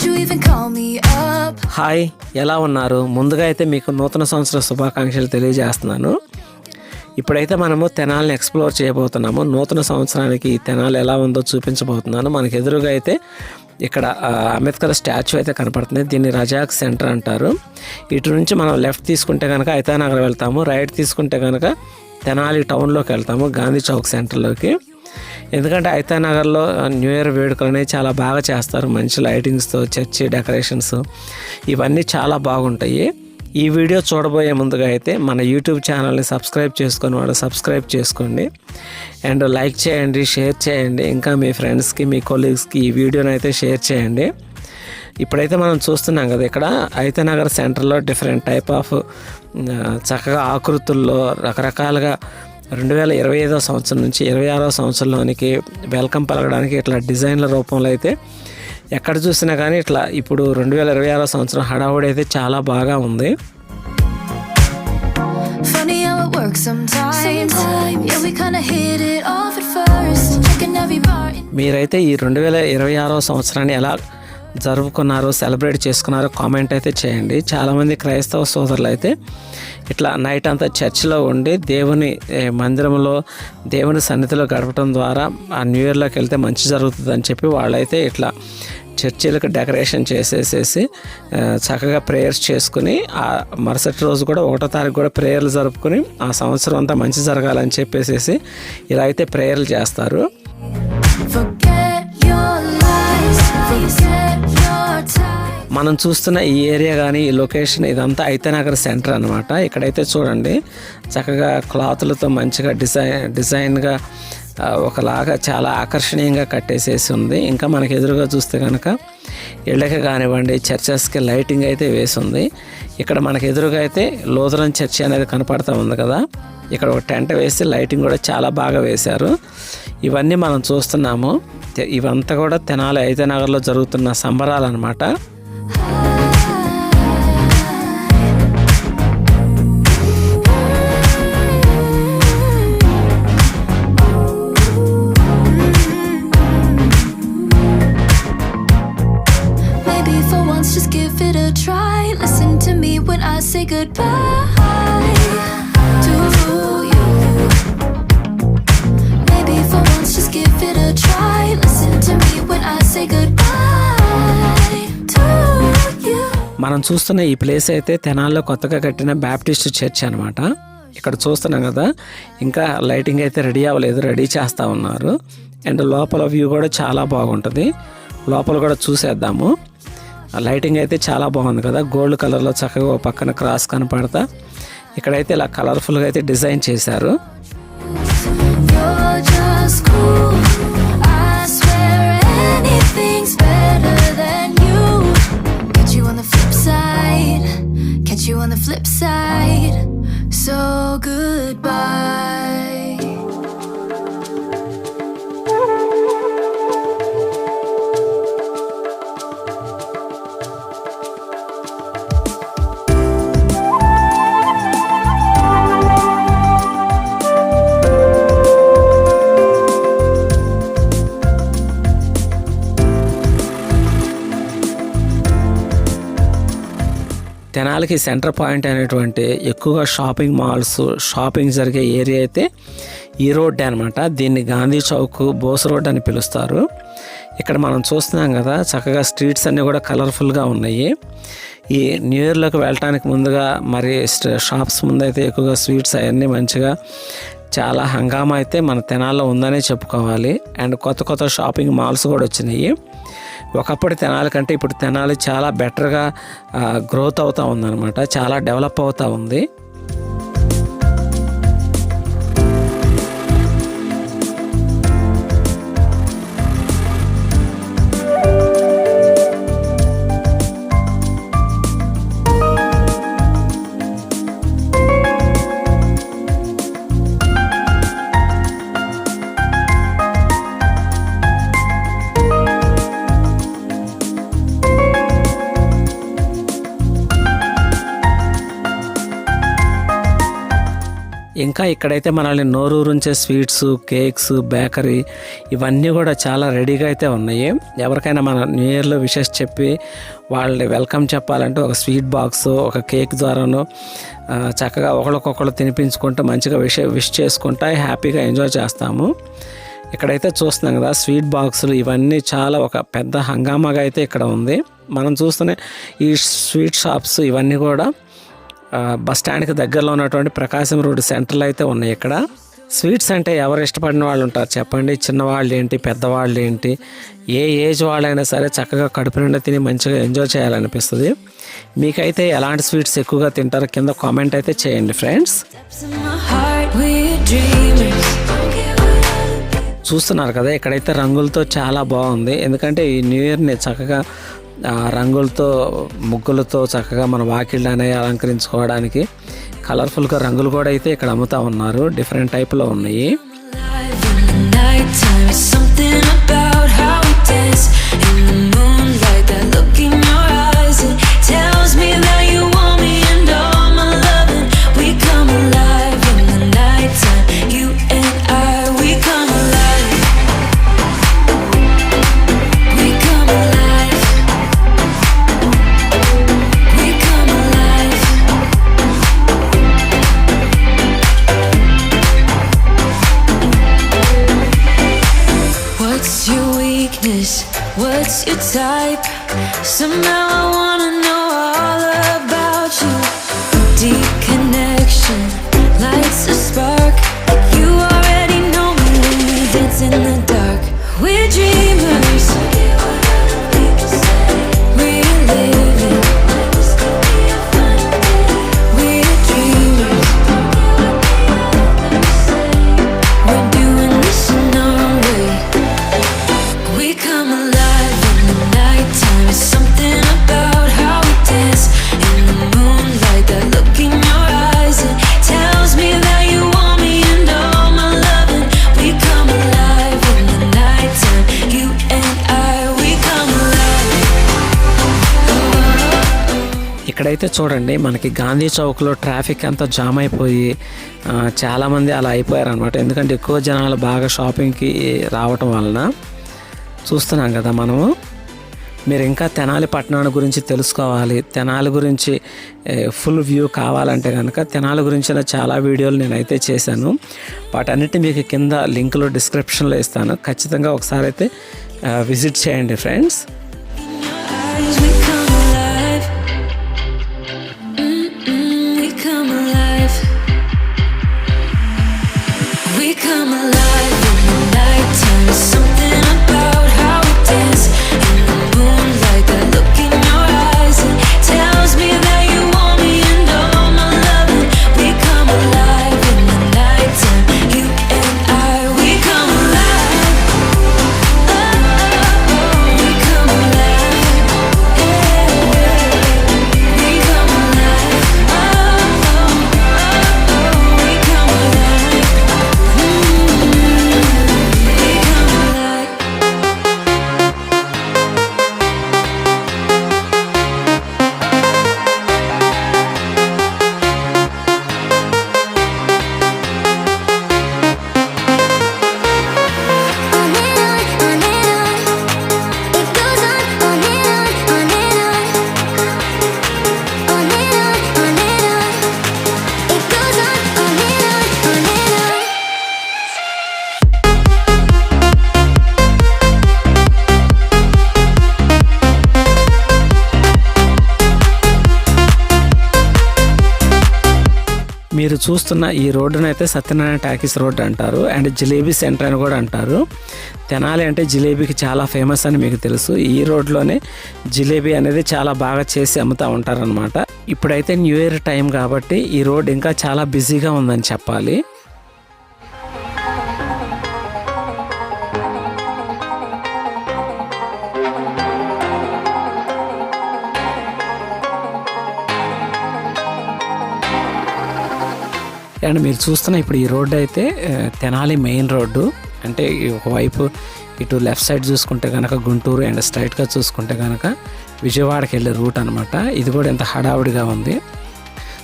you even call me up? Hi, ఎలా ఉన్నారు? ముందుగా అయితే మీకు నూతన సంవత్సర శుభాకాంక్షలు తెలియజేస్తున్నాను. ఇప్పుడైతే మనము తెనాలిని ఎక్స్ప్లోర్ చేయబోతున్నాము. నూతన సంవత్సరానికి తెనాలి ఎలా ఉందో చూపించబోతున్నాను. మనకు ఎదురుగా అయితే ఇక్కడ అంబేద్కర్ స్టాచ్యూ అయితే కనపడుతుంది. దీన్ని రజాక్ సెంటర్ అంటారు. ఇటు నుంచి మనం లెఫ్ట్ తీసుకుంటే కనుక ఐతానగర్ వెళ్తాము, రైట్ తీసుకుంటే కనుక తెనాలి టౌన్లోకి వెళ్తాము, గాంధీ చౌక్ సెంటర్లోకి. ఎందుకంటే ఐతానగర్లో న్యూ ఇయర్ వేడుకలు అనేవి చాలా బాగా చేస్తారు. మంచి లైటింగ్స్తో చర్చి డెకరేషన్స్ ఇవన్నీ చాలా బాగుంటాయి. ఈ వీడియో చూడబోయే ముందుగా అయితే మన యూట్యూబ్ ఛానల్ని సబ్స్క్రైబ్ చేసుకొని వాళ్ళు సబ్స్క్రైబ్ చేసుకోండి, అండ్ లైక్ చేయండి, షేర్ చేయండి. ఇంకా మీ ఫ్రెండ్స్కి, మీ కొలీగ్స్కి ఈ వీడియోని అయితే షేర్ చేయండి. ఇప్పుడైతే మనం చూస్తున్నాం కదా, ఇక్కడ ఐతానగర్ సెంటర్లో డిఫరెంట్ టైప్ ఆఫ్ చక్కగా ఆకృతుల్లో రకరకాలుగా 2025వ సంవత్సరం నుంచి 26వ సంవత్సరంలోనికి వెల్కమ్ పలకడానికి ఇట్లా డిజైన్ల రూపంలో అయితే ఎక్కడ చూసినా కానీ ఇట్లా ఇప్పుడు 2026వ సంవత్సరం హడావుడి అయితే చాలా బాగా ఉంది. Funny how it works sometimes. Yeah, we kinda hit it off at first. Checking every part. మీరైతే ఈ 2026వ సంవత్సరాన్ని ఎలా జరుపుకున్నారు, సెలబ్రేట్ చేసుకున్నారో కామెంట్ అయితే చేయండి. చాలామంది క్రైస్తవ సోదరులు అయితే ఇట్లా నైట్ అంతా చర్చిలో ఉండి దేవుని మందిరంలో దేవుని సన్నిధిలో గడపడం ద్వారా ఆ న్యూ ఇయర్లోకి వెళ్తే మంచి జరుగుతుందని చెప్పి వాళ్ళైతే ఇట్లా చర్చిలకు డెకరేషన్ చేసేసేసి చక్కగా ప్రేయర్స్ చేసుకుని ఆ మరుసటి రోజు కూడా 1వ తారీఖు కూడా ప్రేయర్లు జరుపుకుని ఆ సంవత్సరం అంతా మంచి జరగాలని చెప్పేసి ఇలా అయితే ప్రేయర్లు చేస్తారు. Forget your lies. Forget your time. మనం చూస్తున్న ఈ ఏరియా కానీ ఈ లొకేషన్ ఇదంతా ఐతానగర్ సెంటర్ అనమాట. ఇక్కడైతే చూడండి చక్కగా క్లాతులతో మంచిగా డిజైన్గా ఒకలాగా చాలా ఆకర్షణీయంగా కట్టేసేసి ఉంది. ఇంకా మనకు ఎదురుగా చూస్తే కనుక ఇళ్ళకి కానివ్వండి, చర్చెస్కి లైటింగ్ అయితే వేసి ఉంది. ఇక్కడ మనకు ఎదురుగా అయితే లూథరన్ చర్చి అనేది కనపడుతూ ఉంది కదా, ఇక్కడ ఒక టెంట్ వేసి లైటింగ్ కూడా చాలా బాగా వేశారు. ఇవన్నీ మనం చూస్తున్నాము. ఇవంతా కూడా తెనాలి ఐతానగర్లో జరుగుతున్న సంబరాలు అనమాట. Maybe for once just give it a try. Listen to me when I say goodbye to you. Maybe for once just give it a try. Listen to me when I say goodbye to you. మనం చూస్తున్న ఈ place అయితే తెనాల్లో కొత్తగా కట్టిన Baptist church అనమాట. ఇక్కడ చూస్తున్నాం కదా, ఇంకా లైటింగ్ అయితే రెడీ అవ్వలేదు, రెడీ చేస్తూ ఉన్నారు. అండ్ లోపల వ్యూ కూడా చాలా బాగుంటుంది. లోపల కూడా చూసేద్దాము. లైటింగ్ అయితే చాలా బాగుంది కదా, గోల్డ్ కలర్లో చక్కగా ఒక పక్కన క్రాస్ కనపడతా ఇక్కడైతే ఇలా కలర్ఫుల్గా అయితే డిజైన్ చేశారు. You're just cool. I swear anything's better than you. Catch you on the flip side. Catch you on the flip side. So goodbye. తెనాలికి సెంటర్ పాయింట్ అనేటువంటి ఎక్కువగా షాపింగ్ మాల్స్, షాపింగ్ జరిగే ఏరియా అయితే ఈ రోడ్ అనమాట. దీన్ని Gandhi Chowk, Bose road అని పిలుస్తారు. ఇక్కడ మనం చూస్తున్నాం కదా, చక్కగా స్ట్రీట్స్ అన్నీ కూడా కలర్ఫుల్గా ఉన్నాయి. ఈ న్యూ ఇయర్లోకి వెళ్ళటానికి ముందుగా మరి షాప్స్ ముందు అయితే ఎక్కువగా స్వీట్స్ అవన్నీ మంచిగా చాలా హంగామా అయితే మన తెనాల్లో ఉందనే చెప్పుకోవాలి. అండ్ కొత్త కొత్త షాపింగ్ మాల్స్ కూడా వచ్చినాయి. ఒకప్పుడు తెనాలి కంటే ఇప్పుడు తెనాలి చాలా బెటర్గా గ్రోత్ అవుతూ ఉందన్నమాట, చాలా డెవలప్ అవుతూ ఉంది. ఇంకా ఇక్కడైతే మనల్ని నోరూరుంచే స్వీట్స్, కేక్స్, బేకరీ ఇవన్నీ కూడా చాలా రెడీగా అయితే ఉన్నాయి. ఎవరికైనా మన న్యూ ఇయర్లో విషెస్ చెప్పి వాళ్ళని వెల్కమ్ చెప్పాలంటే ఒక స్వీట్ బాక్స్, ఒక కేక్ ద్వారాను చక్కగా ఒకరికొకరు తినిపించుకుంటూ మంచిగా విష్ చేసుకుంటా హ్యాపీగా ఎంజాయ్ చేస్తాము. ఇక్కడైతే చూస్తున్నాం కదా స్వీట్ బాక్సులు ఇవన్నీ చాలా ఒక పెద్ద హంగామాగా అయితే ఇక్కడ ఉంది. మనం చూస్తూనే ఈ స్వీట్ షాప్స్ ఇవన్నీ కూడా బస్ స్టాండ్కి దగ్గరలో ఉన్నటువంటి ప్రకాశం రోడ్ సెంటర్లో అయితే ఉన్నాయి. ఇక్కడ స్వీట్స్ అంటే ఎవరు ఇష్టపడిన వాళ్ళు ఉంటారు చెప్పండి. చిన్నవాళ్ళు ఏంటి, పెద్దవాళ్ళు ఏంటి, ఏ ఏజ్ వాళ్ళైనా సరే చక్కగా కడుపు నిండా తిని మంచిగా ఎంజాయ్ చేయాలనిపిస్తుంది. మీకైతే ఎలాంటి స్వీట్స్ ఎక్కువగా తింటారో కింద కామెంట్ అయితే చేయండి ఫ్రెండ్స్. చూస్తున్నారు కదా ఇక్కడైతే రంగులతో చాలా బాగుంది. ఎందుకంటే ఈ న్యూ ఇయర్ని చక్కగా రంగులతో, ముగ్గులతో చక్కగా మన వాకిళ్ళు అనేవి అలంకరించుకోవడానికి కలర్ఫుల్గా రంగులు కూడా అయితే ఇక్కడ అమ్ముతా ఉన్నారు. డిఫరెంట్ టైప్లో ఉన్నాయి. What's your type? Somehow I wanna know all about you. Deep connection lights a spark. You already know me when we dance in the dark. We're dreamers. We're living. We're dreamers. We're doing this in our way. We come alive in the nighttime. It's something about how we dance in the moonlight. That look in your eyes, it tells me that you want me and all my loving. We come alive in the nighttime. You and I, we come alive. ఇక్కడైతే చూడండి మనకి Gandhi చౌక్లో traffic అంతా jam అయిపోయి చాలామంది అలా అయిపోయారు అనమాట. ఎందుకంటే ఎక్కువ జనాలు బాగా షాపింగ్కి రావటం వలన చూస్తున్నాం కదా మనము. మీరు ఇంకా తెనాలి పట్టణాన్ని గురించి తెలుసుకోవాలి, తెనాలి గురించి ఫుల్ వ్యూ కావాలంటే కనుక తెనాలి గురించిన చాలా వీడియోలు నేనైతే చేశాను. వాటన్నిటి మీకు కింద లింకులో డిస్క్రిప్షన్లో ఇస్తాను. ఖచ్చితంగా ఒకసారి అయితే విజిట్ చేయండి friends. We come alive. We come alive. We come alive in the nighttime. There's something about how we dance in the moonlight. That look in your eyes, it tells me that you want me and all my loving. We come alive in the nighttime. You and I, we come alive. Oh, oh, oh, we come alive. Yeah, we come alive. Oh, oh, oh, oh, we come alive. We come alive. On and on, it goes on and on and on. On and on, it goes on and on. మీరు చూస్తున్న ఈ రోడ్డును అయితే Satyanarayana talkies road అంటారు and jalebi centre అని కూడా అంటారు. తెనాలి అంటే జిలేబీకి చాలా ఫేమస్ అని మీకు తెలుసు. ఈ రోడ్లోనే జిలేబీ అనేది చాలా బాగా చేసి అమ్ముతూ ఉంటారనమాట. ఇప్పుడైతే న్యూ ఇయర్ టైం కాబట్టి ఈ రోడ్ ఇంకా చాలా బిజీగా ఉందని చెప్పాలి. అండ్ మీరు చూస్తున్న ఇప్పుడు ఈ రోడ్డు అయితే తెనాలి మెయిన్ రోడ్డు. అంటే ఒకవైపు ఇటు లెఫ్ట్ సైడ్ చూసుకుంటే కనుక గుంటూరు అండ్ స్ట్రైట్గా చూసుకుంటే కనుక విజయవాడకి వెళ్ళే రూట్ అనమాట. ఇది కూడా ఎంత హడావుడిగా ఉంది.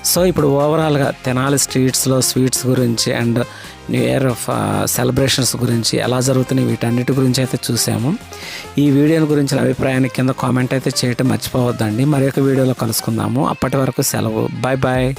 సో ఇప్పుడు ఓవరాల్గా తెనాలి స్ట్రీట్స్లో స్వీట్స్ గురించి అండ్ న్యూ ఇయర్ సెలబ్రేషన్స్ గురించి ఎలా జరుగుతున్నాయి వీటన్నిటి గురించి అయితే చూసాము. ఈ వీడియోని గురించిన అభిప్రాయాన్ని కింద కామెంట్ అయితే చేయటం మర్చిపోవద్దండి. మరి ఒక వీడియోలో కలుసుకుందాము. అప్పటి వరకు సెలవు. Bye bye.